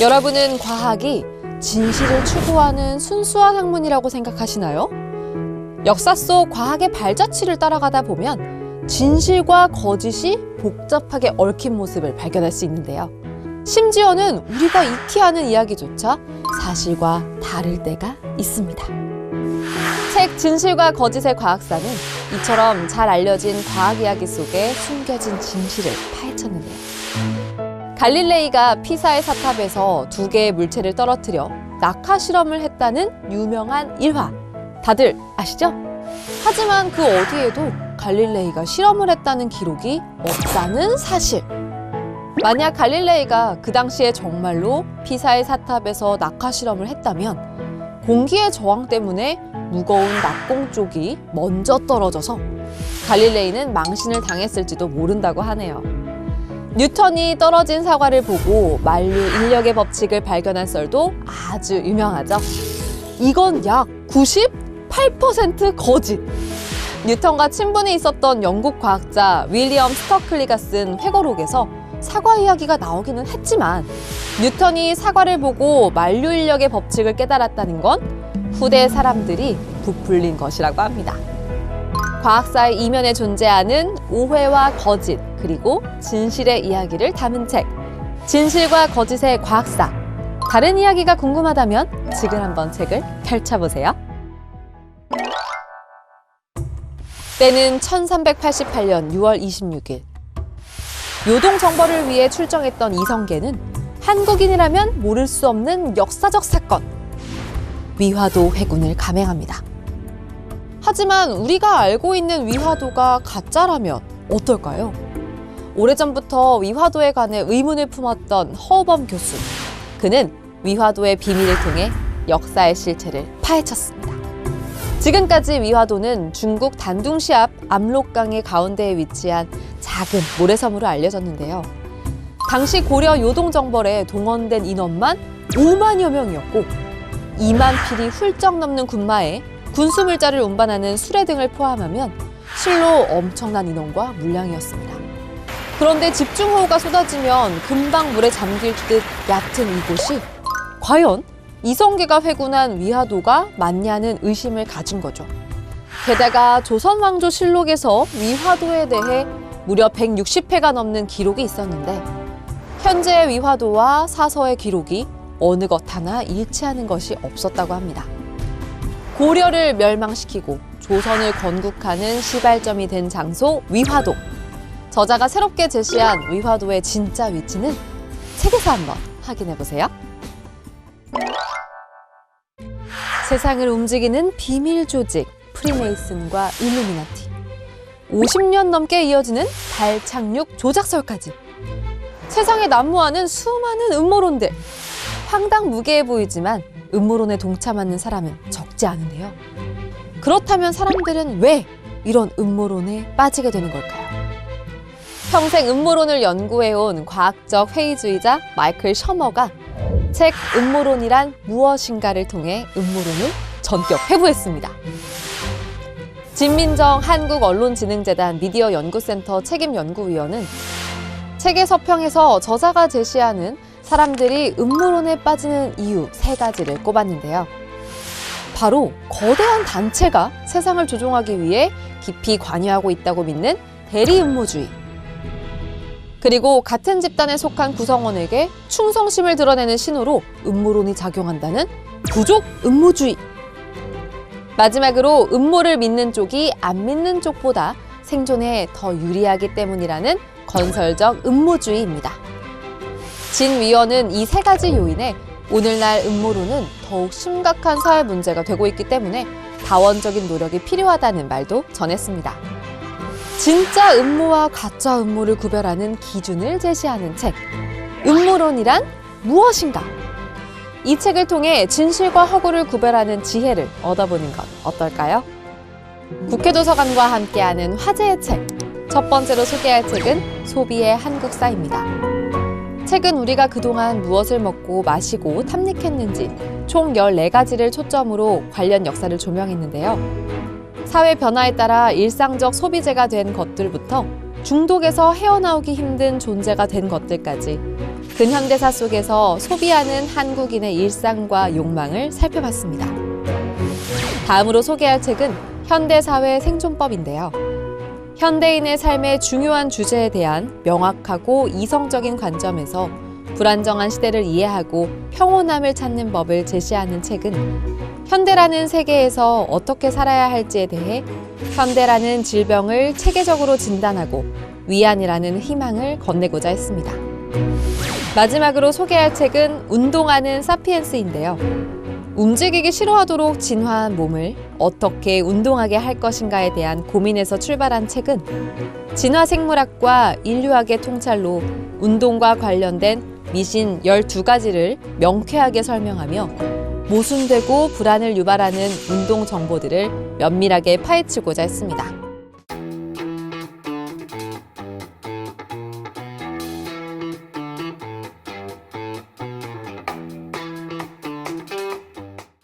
여러분은 과학이 진실을 추구하는 순수한 학문이라고 생각하시나요? 역사 속 과학의 발자취를 따라가다 보면 진실과 거짓이 복잡하게 얽힌 모습을 발견할 수 있는데요. 심지어는 우리가 익히 아는 이야기조차 사실과 다를 때가 있습니다. 책 진실과 거짓의 과학사는 이처럼 잘 알려진 과학 이야기 속에 숨겨진 진실을 파헤쳤는데요. 갈릴레이가 피사의 사탑에서 2개의 물체를 떨어뜨려 낙하 실험을 했다는 유명한 일화. 다들 아시죠? 하지만 그 어디에도 갈릴레이가 실험을 했다는 기록이 없다는 사실. 만약 갈릴레이가 그 당시에 정말로 피사의 사탑에서 낙하 실험을 했다면 공기의 저항 때문에 무거운 낙공 쪽이 먼저 떨어져서 갈릴레이는 망신을 당했을지도 모른다고 하네요. 뉴턴이 떨어진 사과를 보고 만류 인력의 법칙을 발견한 썰도 아주 유명하죠. 이건 약 98% 거짓! 뉴턴과 친분이 있었던 영국 과학자 윌리엄 스터클리가 쓴 회고록에서 사과 이야기가 나오기는 했지만 뉴턴이 사과를 보고 만류 인력의 법칙을 깨달았다는 건 후대 사람들이 부풀린 것이라고 합니다. 과학사의 이면에 존재하는 오해와 거짓, 그리고 진실의 이야기를 담은 책, 진실과 거짓의 과학사. 다른 이야기가 궁금하다면 지금 한번 책을 펼쳐보세요. 때는 1388년 6월 26일. 요동 정벌을 위해 출정했던 이성계는 한국인이라면 모를 수 없는 역사적 사건, 위화도 회군을 감행합니다. 하지만 우리가 알고 있는 위화도가 가짜라면 어떨까요? 오래전부터 위화도에 관해 의문을 품었던 허우범 교수. 그는 위화도의 비밀을 통해 역사의 실체를 파헤쳤습니다. 지금까지 위화도는 중국 단둥시 앞 압록강의 가운데에 위치한 작은 모래섬으로 알려졌는데요. 당시 고려 요동정벌에 동원된 인원만 5만여 명이었고 2만 필이 훌쩍 넘는 군마에 군수물자를 운반하는 수레 등을 포함하면 실로 엄청난 인원과 물량이었습니다. 그런데 집중호우가 쏟아지면 금방 물에 잠길 듯 얕은 이곳이 과연 이성계가 회군한 위화도가 맞냐는 의심을 가진 거죠. 게다가 조선왕조실록에서 위화도에 대해 무려 160회가 넘는 기록이 있었는데 현재의 위화도와 사서의 기록이 어느 것 하나 일치하는 것이 없었다고 합니다. 고려를 멸망시키고 조선을 건국하는 시발점이 된 장소 위화도. 저자가 새롭게 제시한 위화도의 진짜 위치는 책에서 한번 확인해보세요. 세상을 움직이는 비밀 조직 프리메이슨과 일루미나티. 50년 넘게 이어지는 달 착륙 조작설까지. 세상에 난무하는 수많은 음모론들. 황당무계해 보이지만 음모론에 동참하는 사람은 적지 않은데요. 그렇다면 사람들은 왜 이런 음모론에 빠지게 되는 걸까요? 평생 음모론을 연구해온 과학적 회의주의자 마이클 셔머가 책 음모론이란 무엇인가를 통해 음모론을 전격 회부했습니다. 진민정 한국언론진흥재단 미디어연구센터 책임연구위원은 책의 서평에서 저자가 제시하는 사람들이 음모론에 빠지는 이유 3가지를 꼽았는데요. 바로 거대한 단체가 세상을 조종하기 위해 깊이 관여하고 있다고 믿는 대리음모주의, 그리고 같은 집단에 속한 구성원에게 충성심을 드러내는 신호로 음모론이 작용한다는 부족 음모주의. 마지막으로 음모를 믿는 쪽이 안 믿는 쪽보다 생존에 더 유리하기 때문이라는 건설적 음모주의입니다. 진 위원은 이 3가지 요인에 오늘날 음모론은 더욱 심각한 사회 문제가 되고 있기 때문에 다원적인 노력이 필요하다는 말도 전했습니다. 진짜 음모와 가짜 음모를 구별하는 기준을 제시하는 책, 음모론이란 무엇인가? 이 책을 통해 진실과 허구를 구별하는 지혜를 얻어보는 건 어떨까요? 국회도서관과 함께하는 화제의 책, 첫 번째로 소개할 책은 소비의 한국사입니다. 책은 우리가 그동안 무엇을 먹고 마시고 탐닉했는지 총 14가지를 초점으로 관련 역사를 조명했는데요. 사회 변화에 따라 일상적 소비재가 된 것들부터 중독에서 헤어나오기 힘든 존재가 된 것들까지 근현대사 속에서 소비하는 한국인의 일상과 욕망을 살펴봤습니다. 다음으로 소개할 책은 현대사회 생존법인데요. 현대인의 삶의 중요한 주제에 대한 명확하고 이성적인 관점에서 불안정한 시대를 이해하고 평온함을 찾는 법을 제시하는 책은 현대라는 세계에서 어떻게 살아야 할지에 대해 현대라는 질병을 체계적으로 진단하고 위안이라는 희망을 건네고자 했습니다. 마지막으로 소개할 책은 운동하는 사피엔스인데요. 움직이기 싫어하도록 진화한 몸을 어떻게 운동하게 할 것인가에 대한 고민에서 출발한 책은 진화생물학과 인류학의 통찰로 운동과 관련된 미신 12가지를 명쾌하게 설명하며 모순되고 불안을 유발하는 운동 정보들을 면밀하게 파헤치고자 했습니다.